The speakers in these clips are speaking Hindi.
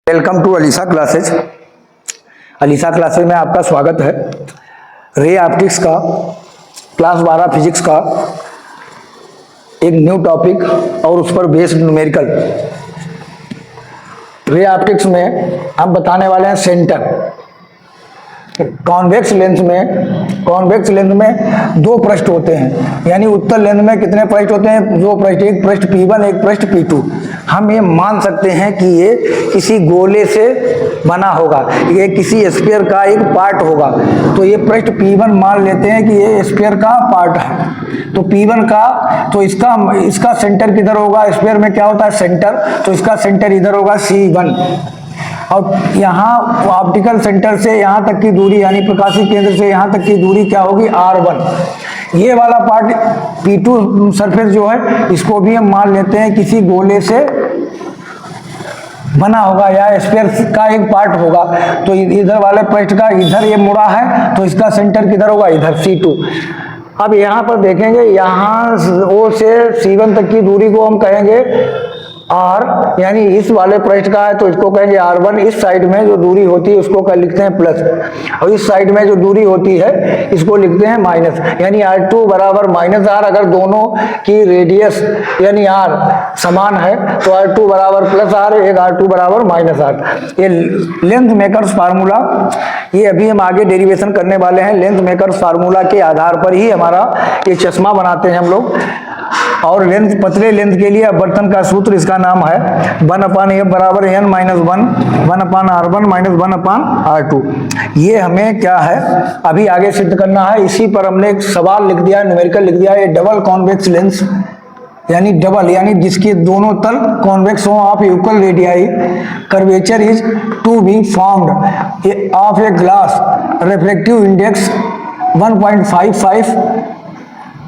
Welcome to Alisa classes. Alisa classes में आपका स्वागत है। रे ऑप्टिक्स का क्लास 12 फिजिक्स का एक न्यू टॉपिक और उस पर बेस्ड न्यूमेरिकल। रे ऑप्टिक्स में हम बताने वाले हैं सेंटर। कॉन्वेक्स लेंस में दो पृष्ठ होते हैं, यानी उत्तल लेंस में कितने पृष्ठ होते हैं? दो पृष्ठ, एक पृष्ठ P1 एक पृष्ठ P2। हम ये मान सकते हैं कि ये किसी गोले से बना होगा, ये किसी स्फीयर का एक पार्ट होगा। तो ये पृष्ठ P1 मान लेते हैं कि ये स्फीयर का पार्ट है। तो P1 का, तो इसका सेंटर किधर होगा? स्फीयर में क्या होता है? सेंटर। तो इसका सेंटर इधर होगा C1। और यहाँ ऑप्टिकल सेंटर से यहाँ तक की दूरी, यानी प्रकाशिक केंद्र से यहाँ तक की दूरी क्या होगी? R1। ये वाला पार्ट P2 सरफेस जो है, इसको भी हम मान लेते हैं किसी गोले से बना होगा या स्फीयर का एक पार्ट होगा। तो इधर वाले पृष्ठ का इधर ये मुड़ा है, तो इसका सेंटर किधर होगा? इधर C2। अब यहाँ पर देखेंगे, यहाँ O से C1 तक की दूरी को हम कहेंगे R, यानी इस वाले पृष्ठ का है तो इसको कहेंगे R1। इस साइड में जो दूरी होती है उसको क्या लिखते हैं? प्लस। और इस साइड में जो दूरी होती है इसको लिखते हैं माइनस, यानी R2 बराबर माइनस R। अगर दोनों की रेडियस यानी R समान है तो R2 बराबर प्लस R, एक R2 बराबर माइनस R। ये लेंथ मेकर्स फार्मूला, ये अभी हम आगे डेरिवेशन करने वाले हैं। लेंथ मेकर्स फार्मूला के आधार पर ही हमारा ये चश्मा बनाते हैं हम लोग। और लेंथ, पतले लेंथ के लिए अपवर्तन का सूत्र, इसका नाम है 1/f बराबर n minus 1/r1 minus 1/r2। ये हमें क्या है अभी आगे सिद्ध करना है। इसी पर हमने एक सवाल लिख दिया, न्यूमेरिकल लिख दिया। ये डबल कॉन्वेक्स लेंस, यानी डबल, यानी जिसके दोनों तल कॉन्वेक्स हो of equal radii, curvature is to be found of a glass, reflective index 1.55।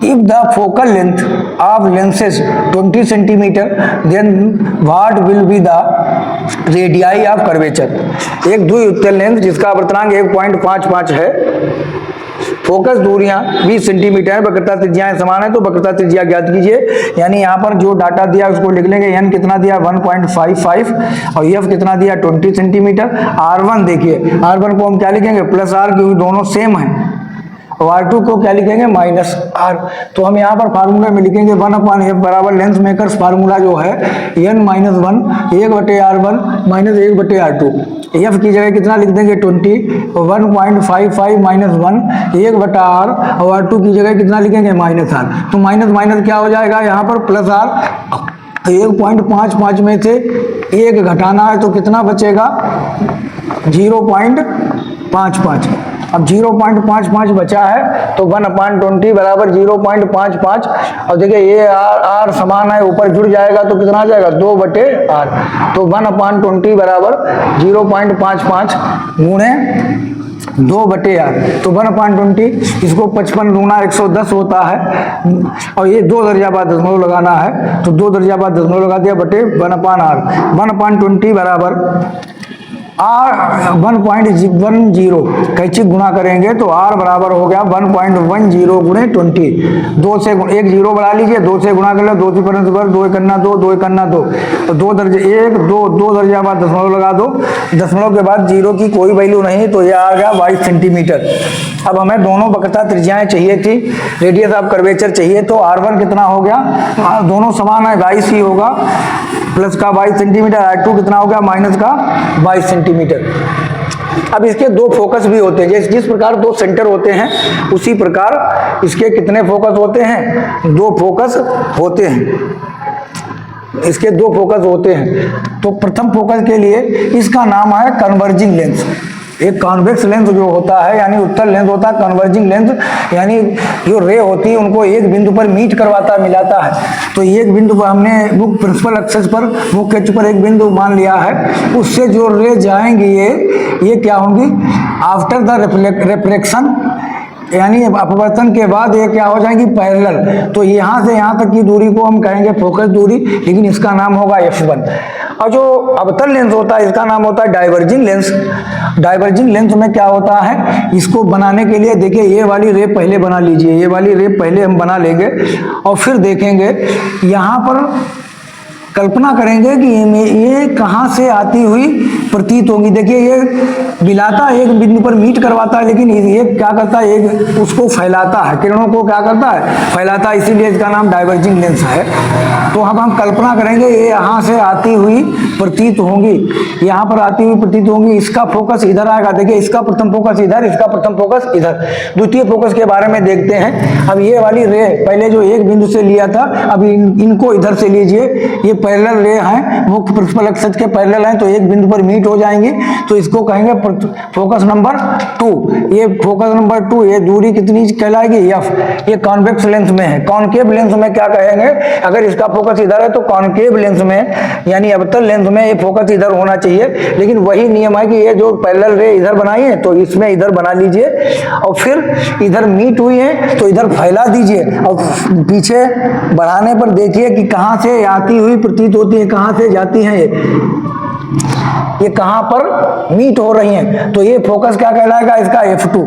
If the focal length of lenses 20 centimeter, then what will be the radii of curvature? एक द्विउत्तल लेंस जिसका अपवर्तनांक 1.55 है, फोकस दूरियां 20 सेंटीमीटर है, वक्रता त्रिज्याएं समान है, तो वक्रता त्रिज्या ज्ञात कीजिए। यानी यहाँ पर जो डाटा दिया उसको लिख लेंगे। n कितना दिया? 1.55 और f कितना दिया? 20 सेंटीमीटर। R1 देखिए, R1 को हम क्या लिखेंगे? प्लस R, क्योंकि दोनों सेम है। और R2 को क्या लिखेंगे? Minus R। तो हम यहाँ पर फार्मूले में लिखेंगे 1/f बराबर लेंस मेकर्स फार्मूला जो है n minus 1 1/R1 minus 1/R2। f की जगह कितना लिख देंगे? 20, 1.55 माइनस 1 1/R, और R2 की जगह कितना लिखेंगे? Minus R। तो माइनस माइनस क्या हो जाएगा यहाँ पर? Plus R। तो 1.55 में से 1 घटाना है तो कितना बचेगा? 0.55। अब 0.55 बचा है तो 1/20 बराबर 0.55। और देखिए ये R समान है, ऊपर जुड़ जाएगा तो कितना आ जाएगा? 2/R। तो 1/20 बराबर 0.55 गुणे 2/R। तो 1/20, इसको 55 दूना 110 होता है। और ये 2 दर्जा बाद दशमलव लगाना है, तो 2 दर्जा बाद दशमलव लगा दिया बटे 1/R। 1/20 बराबर R1.10 कैचिक गुणा करेंगे तो R बराबर हो गया 1.10 गुणे 20। 2 से एक जीरो बढ़ा लीजिए, 2 से गुणा कर लो, 2 से 2 करना 2, 2 करना 2, तो 2 दर्जे 1 2 दर्जा बाद दशमलव लगा दो। दशमलव के बाद जीरो की कोई वैल्यू नहीं, तो यह आ गया 22 सेंटीमीटर। अब हमें दोनों वक्रता त्रिज्याएं चाहिए थी, रेडियस ऑफ कर्वेचर चाहिए। तो R1 कितना हो गया? दोनों समान है, 22 ही होगा, प्लस का 22 सेंटीमीटर। R2 कितना हो गया? माइनस का 22 सेंटीमीटर। अब इसके दो फोकस भी होते हैं, जिस प्रकार दो सेंटर होते हैं उसी प्रकार इसके कितने फोकस होते हैं? 2 फोकस होते हैं। इसके 2 फोकस होते हैं। तो प्रथम फोकस के लिए इसका नाम है कन्वर्जिंग लेंस। एक कॉन्वेक्स लेंस जो होता है, यानी उत्तल लेंस होता है। कन्वर्जिंग लेंस यानी जो रे होती है उनको एक बिंदु पर मीट करवाता, मिलाता है। तो एक बिंदु पर हमने प्रिंसिपल एक्सिस पर, मुख्य अक्ष पर एक बिंदु मान लिया है, उससे जो रे जाएंगी ये क्या होंगी? आफ्टर द रिफ्लेक्शन, यानी अपवर्तन के बाद ये क्या हो जाएंगी? पैरेलल। तो यहाँ से यहाँ तक की दूरी को हम कहेंगे फोकस दूरी, लेकिन इसका नाम होगा F1। और जो अवतल लेंस होता है इसका नाम होता है डाइवर्जिंग लेंस। डाइवर्जिंग लेंस में क्या होता है? इसको बनाने के लिए देखिए, ये वाली रे पहले बना लीजिए, ये वाली रे पहले हम बना लेंगे और फिर देखेंगे यहाँ पर कल्पना करेंगे कि ये कहाँ से आती हुई प्रतीत होंगी। देखिए ये मिलाता है, एक बिंदु पर मीट करवाता है, लेकिन ये क्या करता है, एक उसको फैलाता है, किरणों को क्या करता है, फैलाता है, इसीलिए इसका नाम डाइवर्जिंग लेंस है। तो अब हम कल्पना करेंगे ये यहाँ से आती हुई प्रतीत होंगी, यहाँ पर आती हुई प्रतीत होंगी, इसका फोकस इधर आएगा। देखिए इसका प्रथम फोकस इधर, इसका प्रथम फोकस इधर। द्वितीय फोकस के बारे में देखते हैं। अब ये वाली रे पहले जो एक बिंदु से लिया था, अब इनको इधर से लीजिए, ये पैरेलल रे हैं, वो प्रिंसिपल एक्सिस के पैरेलल हैं, तो एक बिंदु पर मीट हो जाएंगे, तो इसको कहेंगे फोकस नंबर 2। ये फोकस नंबर 2, ये दूरी कितनी कहलाएगी, एफ। ये कॉन्वेक्स लेंस में है। कॉनकेव लेंस में क्या कहेंगे, अगर इसका फोकस इधर है तो कॉनकेव लेंस में यानी अवतल लेंस में ये फोकस इधर होना चाहिए, लेकिन वही नियम है कि ये जो पैरेलल रे इधर बनाई है तो इसमें इधर बना लीजिए, और फिर इधर मीट हुई है तो इधर फैला दीजिए, और पीछे बढ़ाने पर देखिए कि कहां से आती हुई प्रतीत होती है, कहां से जाती हैं ये कहां पर मीट हो रही हैं, तो ये फोकस क्या कहलाएगा, इसका F2।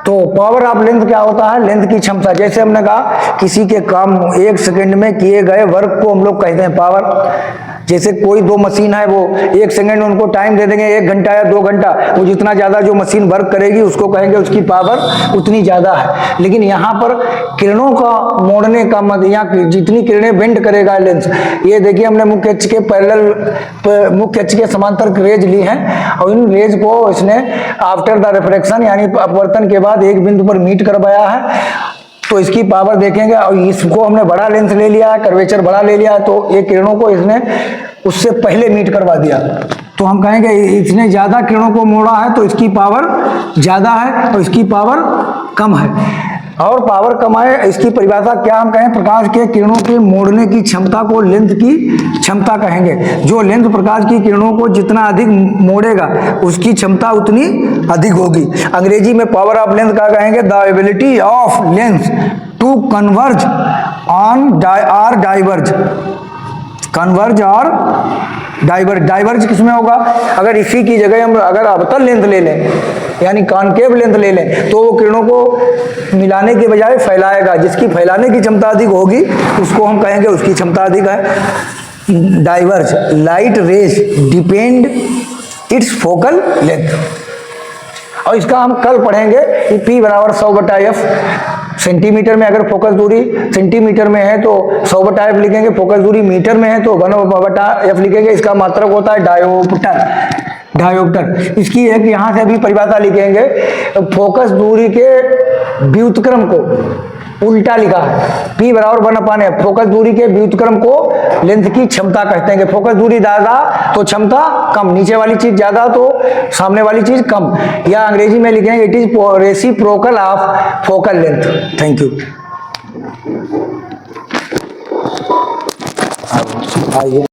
तो पावर ऑफ लेंथ क्या होता है, लेंथ की क्षमता। जैसे हमने कहा किसी के काम 1 सेकंड में किए गए वर्क को हम लोग कहते हैं पावर। जैसे कोई 2 मशीन है, वो 1 सेकंड में उनको टाइम दे देंगे 1 घंटा या 2 घंटा, वो जितना ज्यादा जो मशीन वर्क करेगी उसको कहेंगे उसकी पावर उतनी ज्यादा है। लेकिन यहाँ पर किरणों का मोड़ने का मत, यहाँ जितनी किरणें बेंड करेगा लेंस, ये देखिए हमने मुख्य अक्ष के पैरेलल, मुख्य अक्ष के समांतर रेज ली हैं, और इन रेज को इसने आफ्टर द रिफ्रैक्शन यानी अपवर्तन के बाद एक बिंदु पर मीट करवाया है, तो इसकी पावर देखेंगे। और इसको हमने बड़ा लेंस ले लिया है, कर्वेचर बड़ा ले लिया है, तो ये किरणों को इसने उससे पहले मीट करवा दिया, तो हम कहेंगे इसने ज्यादा किरणों को मोड़ा है तो इसकी पावर ज्यादा है और इसकी पावर कम है। और पावर कम है, इसकी परिभाषा क्या हम कहें, प्रकाश के किरणों के मोड़ने की क्षमता को लेंथ की क्षमता कहेंगे। जो लेंथ प्रकाश की किरणों को जितना अधिक मोड़ेगा उसकी क्षमता उतनी अधिक होगी। अंग्रेजी में पावर ऑफ लेंथ का कहेंगे the ability of lens to converge on or diverge, converge और डाइवर्ज। डाइवर्ज किसमें होगा, अगर इसी की जगह हम अगर अवतल लेंथ ले लें यानी कॉनकेव लेंथ ले लें, तो वो किरणों को मिलाने के बजाय फैलाएगा, जिसकी फैलाने की क्षमता अधिक होगी उसको हम कहेंगे उसकी क्षमता अधिक है। Diverge, light rays depend it's focal length, और इसका हम कल पढ़ेंगे कि P बराबर 100/F। सेंटीमीटर में अगर फोकस दूरी सेंटीमीटर में है तो 100/F लिखेंगे, फोकस दूरी मीटर में है तो 1/F लिखेंगे। इसका मात्रक होता है डायोप्टर, डायोप्टर। इसकी एक यहां से अभी परिभाषा लिखेंगे, फोकस दूरी के व्युत्क्रम को उल्टा लिखा है, P बराबर 1/F। फोकस दूरी के व्युत्क्रम को लेंथ की क्षमता कहते हैं। फोकस दूरी ज्यादा तो क्षमता कम, नीचे वाली चीज ज्यादा तो सामने वाली चीज कम, या अंग्रेजी में लिखेंगे it is reciprocal of focal length. Thank you. आइए।